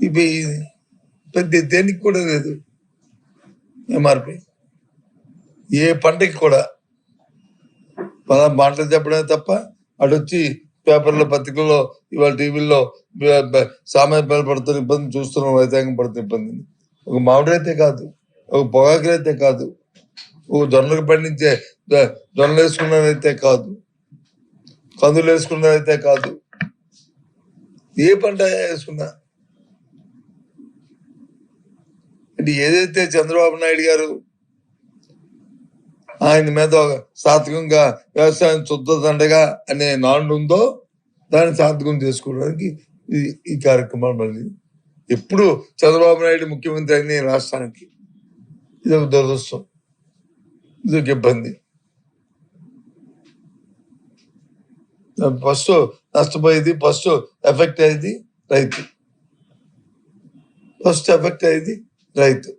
ఇవి పెద్ద దేనికి కూడా లేదు ఎంఆర్పి. ఏ పంటకి కూడా మాటలు చెప్పడమే తప్ప అటు వచ్చి పేపర్లో పత్రికల్లో ఇవాళ టీవీల్లో సామాన్య పిల్లలు పడుతున్న ఇబ్బంది చూస్తున్నాం, రైతాంగం పడుతున్న ఇబ్బందిని. ఒక మామిడి రైతే కాదు, ఒక పొగాకు రైతే కాదు, ఒక జొన్నలు పండించే జొన్నలు వేసుకున్నదైతే కాదు, కందులు వేసుకున్నదైతే కాదు, ఏ పంట వేసుకున్నా అంటే ఏదైతే చంద్రబాబు నాయుడు గారు ఆయన మీద ఒక సాత్వికంగా వ్యవసాయం చుద్దదండగా అనే నాడు ఉందో దాన్ని సాత్వికం చేసుకోవడానికి ఈ కార్యక్రమాలు. మళ్ళీ ఎప్పుడు చంద్రబాబు నాయుడు ముఖ్యమంత్రి అయిన రాష్ట్రానికి ఇది ఒక దురదృష్టం, ఇది ఒక ఇబ్బంది. ఫస్ట్ నష్టపోయేది, ఫస్ట్ ఎఫెక్ట్ అయ్యేది రైతు, ఫస్ట్ ఎఫెక్ట్ అయ్యేది రైతు,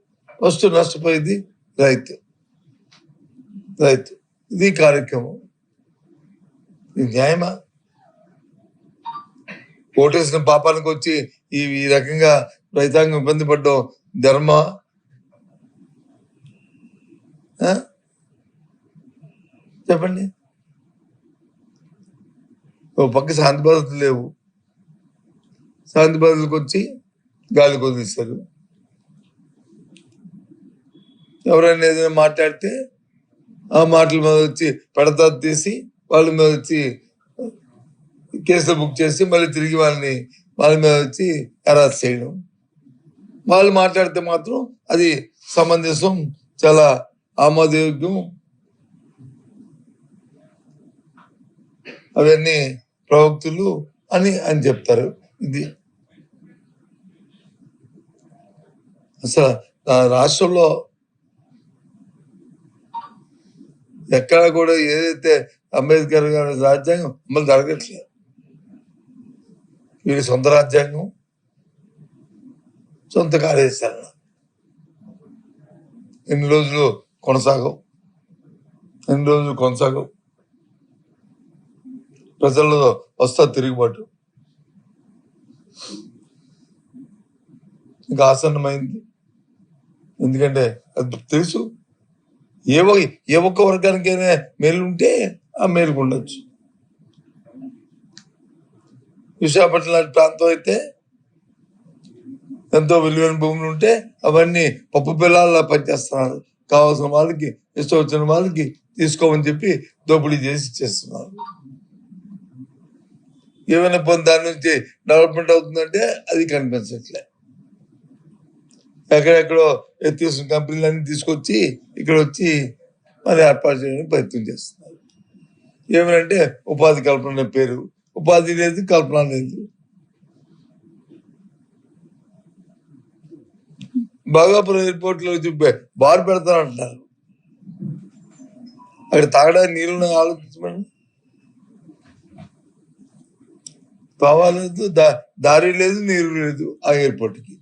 ఫస్ట్ నష్టపోయేది రైతు. ఇది కార్యక్రమం. ఇది న్యాయమా? ఓటేసిన పాపానికి వచ్చి ఈ రకంగా రైతాంగం ఇబ్బంది పడ్డం ధర్మా? చెప్పండి. ఓ పక్క శాంతి భద్రతలు లేవు, శాంతి భద్రతలకు వచ్చి గాలి కొదిలిస్తారు. ఎవరైనా ఏదైనా మాట్లాడితే ఆ మాటల మీద వచ్చి పెడతా తీసి వాళ్ళ మీద వచ్చి కేసులు బుక్ చేసి మళ్ళీ తిరిగి వాళ్ళ మీద వచ్చి అరెస్ట్ చేయడం. వాళ్ళు మాట్లాడితే మాత్రం అది సమంజసం, చాలా ఆమోదయోగ్యం, అవన్నీ ప్రవక్తులు అని చెప్తారు. ఇది అసలు రాష్ట్రంలో ఎక్కడ కూడా ఏదైతే అంబేద్కర్ గారి రాజ్యాంగం అమలు జరగట్లేదు. వీరి సొంత రాజ్యాంగం, సొంత కార్యాచరణ ఎన్ని రోజులు కొనసాగవు. ప్రజల్లో వస్తా తిరుగుబాటు ఇంకా ఆసన్నమైంది. ఎందుకంటే అది తెలుసు, ఏ ఒక్క వర్గానికైనా మేలు ఉంటే ఆ మేలుకు ఉండొచ్చు. విశాఖపట్నం లాంటి ప్రాంతం అయితే ఎంతో విలువైన భూములు ఉంటే అవన్నీ పప్పు పిల్లల్లా పనిచేస్తున్నారు. కావాల్సిన వాళ్ళకి, ఇష్టం వచ్చిన వాళ్ళకి తీసుకోమని చెప్పి దోపిడీ చేసి ఇచ్చేస్తున్నారు. ఏమైనా దాని నుంచి డెవలప్మెంట్ అవుతుందంటే అది కనిపించట్లే. ఎక్కడెక్కడో తీసుకున్న కంపెనీలన్నీ తీసుకొచ్చి ఇక్కడ వచ్చి మరి ఏర్పాటు చేయడానికి ప్రయత్నం చేస్తున్నారు. ఏమనంటే ఉపాధి కల్పన పేరు, ఉపాధి లేదు, కల్పన లేదు. బాగాపురం ఎయిర్పోర్ట్ లో బార్ పెడతానంటున్నారు. అక్కడ తాగడానికి నీళ్ళు ఆలోచించమని కావాలేదు, దారి లేదు, నీరు లేదు ఆ ఎయిర్పోర్ట్ కి.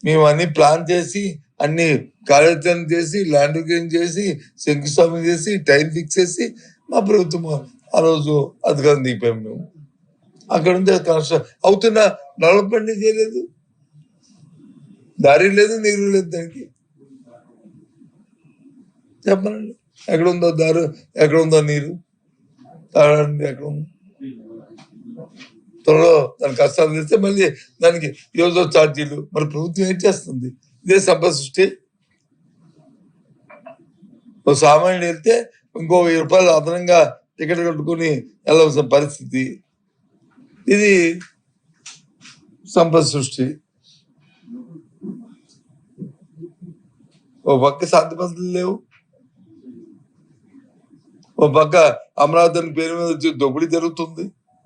మేము అన్ని ప్లాన్ చేసి, అన్ని కార్యాచరణ చేసి, ల్యాండ్ అగ్రిమెంట్ చేసి, శంకుస్థాపన చేసి, టైం ఫిక్స్ చేసి మా ప్రభుత్వం ఆ రోజు అధికారం దిగిపోయాం. మేము అక్కడ ఉంది కన్స్ట్రక్షన్ అవుతున్నా డెవలప్మెంట్ చేయలేదు, దారి లేదు, నీరు లేదు. దానికి చెప్పనండి, ఎక్కడుందో దారి, ఎక్కడుందో నీరు, తాగడానికి ఎక్కడ ఉంది? త్వరలో దాని కష్టాలు తెస్తే మళ్ళీ దానికి యూజర్ ఛార్జీలు, మరి ప్రభుత్వం ఏం చేస్తుంది? ఇదే సంపద సృష్టి. ఓ సామాన్యుడు వెళ్తే ఇంకో 1000 రూపాయలు అదనంగా టికెట్ కట్టుకుని వెళ్ళవలసిన పరిస్థితి. ఇది సంపద సృష్టి. ఓ పక్క శాంతి భద్రతలు లేవు, ఓ పక్క అమరావతి పేరు మీద వచ్చి దోపిడీ జరుగుతుంది.